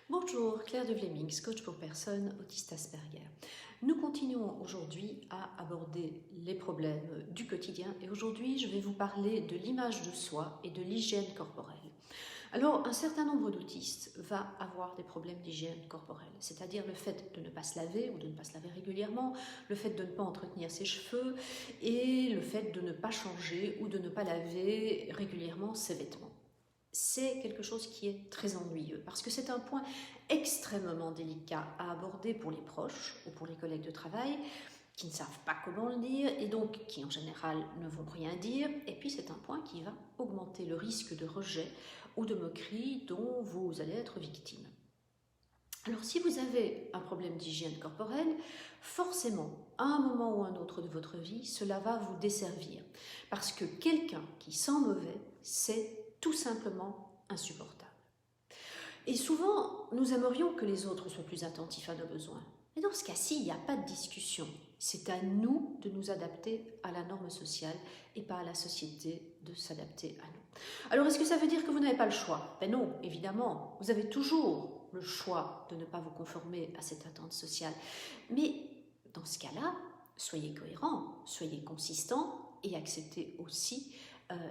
Bonjour, Claire de Vlemings, coach pour personnes autistes Asperger. Nous continuons aujourd'hui à aborder les problèmes du quotidien et aujourd'hui je vais vous parler de l'image de soi et de l'hygiène corporelle. Alors, un certain nombre d'autistes va avoir des problèmes d'hygiène corporelle, c'est-à-dire le fait de ne pas se laver ou de ne pas se laver régulièrement, le fait de ne pas entretenir ses cheveux et le fait de ne pas changer ou de ne pas laver régulièrement ses vêtements. C'est quelque chose qui est très ennuyeux parce que c'est un point extrêmement délicat à aborder pour les proches ou pour les collègues de travail qui ne savent pas comment le dire et donc qui en général ne vont rien dire. Et puis c'est un point qui va augmenter le risque de rejet ou de moquerie dont vous allez être victime. Alors si vous avez un problème d'hygiène corporelle, forcément, à un moment ou un autre de votre vie, cela va vous desservir. Parce que quelqu'un qui sent mauvais, c'est tout simplement insupportable. Et souvent, nous aimerions que les autres soient plus attentifs à nos besoins. Mais dans ce cas-ci, il n'y a pas de discussion. C'est à nous de nous adapter à la norme sociale et pas à la société de s'adapter à nous. Alors, est-ce que ça veut dire que vous n'avez pas le choix? Ben non, évidemment. Vous avez toujours le choix de ne pas vous conformer à cette attente sociale. Mais dans ce cas-là, soyez cohérent, soyez consistant et acceptez aussi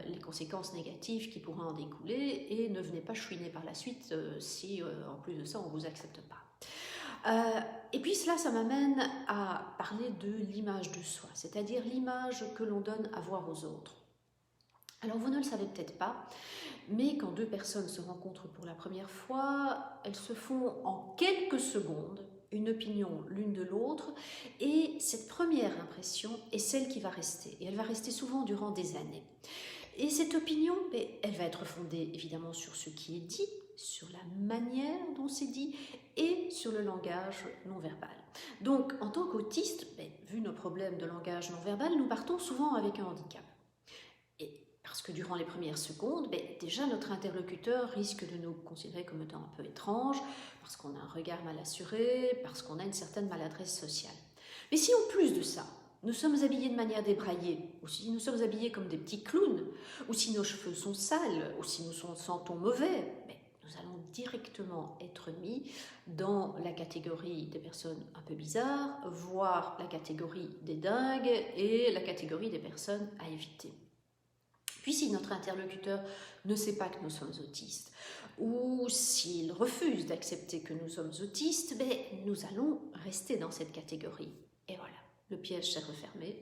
les conséquences négatives qui pourraient en découler et ne venez pas chouiner par la suite si en plus de ça on ne vous accepte pas. Et puis cela, ça m'amène à parler de l'image de soi, c'est-à-dire l'image que l'on donne à voir aux autres. Alors vous ne le savez peut-être pas, mais quand deux personnes se rencontrent pour la première fois, elles se font en quelques secondes une opinion l'une de l'autre et cette première impression est celle qui va rester et elle va rester souvent durant des années. Et cette opinion, elle va être fondée évidemment sur ce qui est dit, sur la manière dont c'est dit et sur le langage non verbal. Donc en tant qu'autiste, vu nos problèmes de langage non verbal, nous partons souvent avec un handicap. Parce que durant les premières secondes, déjà notre interlocuteur risque de nous considérer comme étant un peu étrange, parce qu'on a un regard mal assuré, parce qu'on a une certaine maladresse sociale. Mais si en plus de ça, nous sommes habillés de manière débraillée, ou si nous sommes habillés comme des petits clowns, ou si nos cheveux sont sales, ou si nous sentons mauvais, nous allons directement être mis dans la catégorie des personnes un peu bizarres, voire la catégorie des dingues et la catégorie des personnes à éviter. Puis si notre interlocuteur ne sait pas que nous sommes autistes, ou s'il refuse d'accepter que nous sommes autistes, nous allons rester dans cette catégorie. Et voilà, le piège s'est refermé,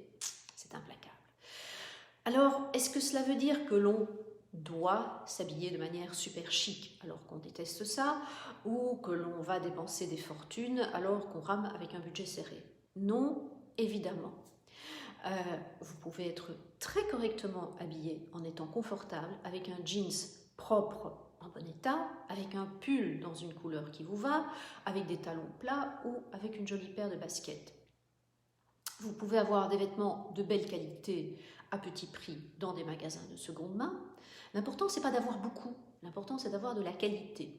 c'est implacable. Alors, est-ce que cela veut dire que l'on doit s'habiller de manière super chic alors qu'on déteste ça, ou que l'on va dépenser des fortunes alors qu'on rame avec un budget serré? Non, évidemment. Vous pouvez être très correctement habillé en étant confortable, avec un jeans propre en bon état, avec un pull dans une couleur qui vous va, avec des talons plats ou avec une jolie paire de baskets. Vous pouvez avoir des vêtements de belle qualité à petit prix dans des magasins de seconde main. L'important, c'est pas d'avoir beaucoup, l'important, c'est d'avoir de la qualité.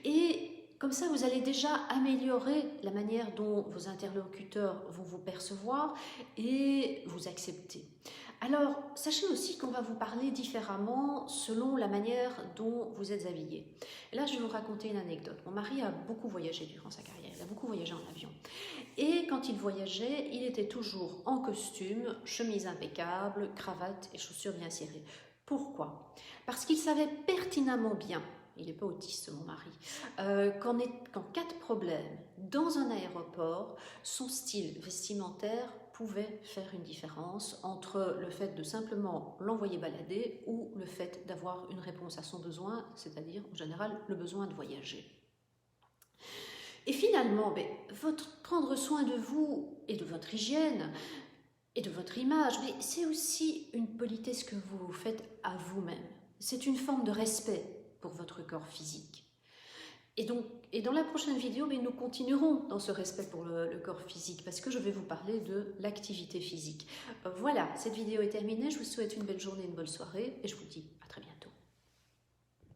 Et comme ça, vous allez déjà améliorer la manière dont vos interlocuteurs vont vous percevoir et vous accepter. Alors, sachez aussi qu'on va vous parler différemment selon la manière dont vous êtes habillé. Et là, je vais vous raconter une anecdote. Mon mari a beaucoup voyagé durant sa carrière, il a beaucoup voyagé en avion. Et quand il voyageait, il était toujours en costume, chemise impeccable, cravate et chaussures bien serrées. Pourquoi? Parce qu'il savait pertinemment bien, il n'est pas autiste mon mari, qu'en cas de problème dans un aéroport, son style vestimentaire pouvait faire une différence entre le fait de simplement l'envoyer balader ou le fait d'avoir une réponse à son besoin, c'est-à-dire en général le besoin de voyager. Et finalement, prendre soin de vous et de votre hygiène et de votre image, c'est aussi une politesse que vous faites à vous-même. C'est une forme de respect pour votre corps physique. Et dans la prochaine vidéo, nous continuerons dans ce respect pour le corps physique parce que je vais vous parler de l'activité physique. Voilà, cette vidéo est terminée. Je vous souhaite une belle journée, une bonne soirée et je vous dis à très bientôt.